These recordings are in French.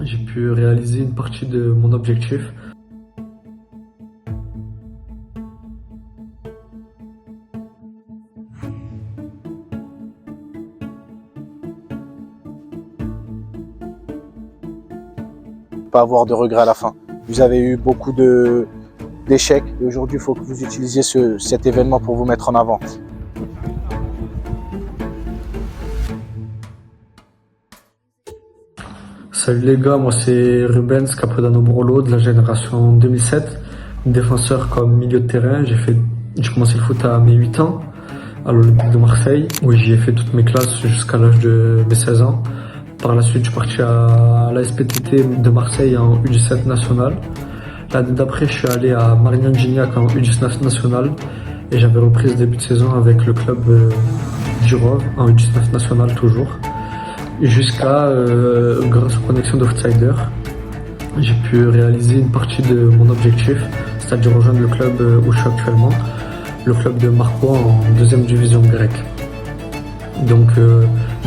j'ai pu réaliser une partie de mon objectif. Pas avoir de regrets à la fin. Vous avez eu beaucoup d'échecs et aujourd'hui il faut que vous utilisiez cet événement pour vous mettre en avant. Salut les gars, moi c'est Rubens Capodano Brolo de la génération 2007, défenseur comme milieu de terrain. J'ai commencé le foot à mes 8 ans à l'Olympique de Marseille, où j'y ai fait toutes mes classes jusqu'à l'âge de mes 16 ans. Par la suite, je suis parti à la SPTT de Marseille en U17 national. L'année d'après, je suis allé à Marignan-Gignac en U19 national et j'avais repris ce début de saison avec le club du Rove en U19 national toujours. Jusqu'à, grâce aux connexions d'Outsider, j'ai pu réaliser une partie de mon objectif, c'est-à-dire rejoindre le club où je suis actuellement, le club de Marco en 2e division grecque. Donc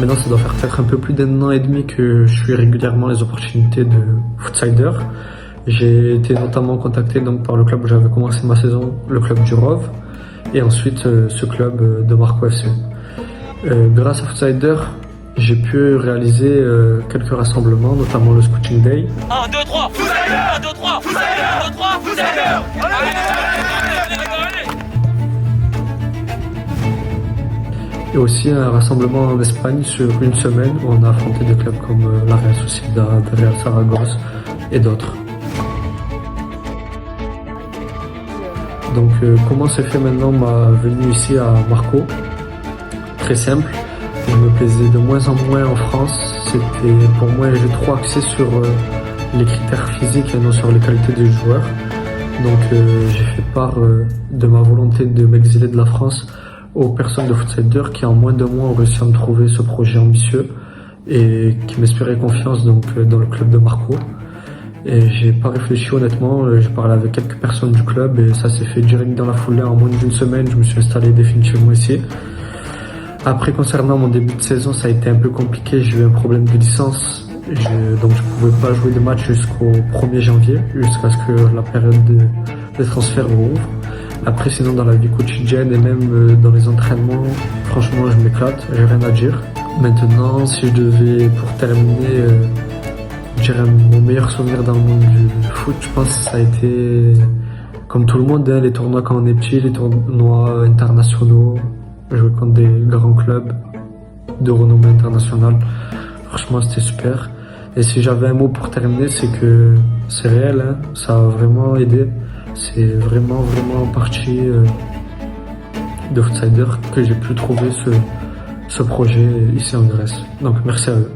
maintenant ça doit faire peut-être un peu plus d'1 an et demi que je suis régulièrement les opportunités de Outsider. J'ai été notamment contacté donc, par le club où j'avais commencé ma saison, le club du Rove, et ensuite ce club de Marco FC. Grâce à Outsider, j'ai pu réaliser quelques rassemblements, notamment le Scouting Day. 1, 2, 3, Outsider 1, 2, 3, Outsider 1, 2, 3, Outsider. Et aussi un rassemblement en Espagne sur une semaine où on a affronté des clubs comme la Real Sociedad, Real Saragosse et d'autres. Donc comment s'est fait maintenant ma venue ici à Marco? Très simple. Je me plaisais de moins en moins en France. C'était pour moi, j'ai trop axé sur les critères physiques et non sur les qualités des joueurs. Donc j'ai fait part de ma volonté de m'exiler de la France aux personnes de Outsider qui en moins de mois ont réussi à me trouver ce projet ambitieux et qui m'inspirait confiance donc dans le club de Marco. Et j'ai pas réfléchi honnêtement, j'ai parlé avec quelques personnes du club et ça s'est fait direct dans la foulée. En moins d'une semaine, je me suis installé définitivement ici. Après, concernant mon début de saison, ça a été un peu compliqué. J'ai eu un problème de licence, donc je pouvais pas jouer des matchs jusqu'au 1er janvier, jusqu'à ce que la période de transfert rouvre. Après, sinon, dans la vie quotidienne et même dans les entraînements, franchement, je m'éclate, j'ai rien à dire. Maintenant, si je devais, pour terminer, je dirais mon meilleur souvenir dans le monde du foot, je pense que ça a été, comme tout le monde, hein, les tournois quand on est petit, les tournois internationaux. Jouer contre des grands clubs de renommée internationale. Franchement, c'était super. Et si j'avais un mot pour terminer, c'est que c'est réel, hein, ça a vraiment aidé. C'est vraiment en partie de Outsider que j'ai pu trouver ce projet ici en Grèce. Donc merci à eux.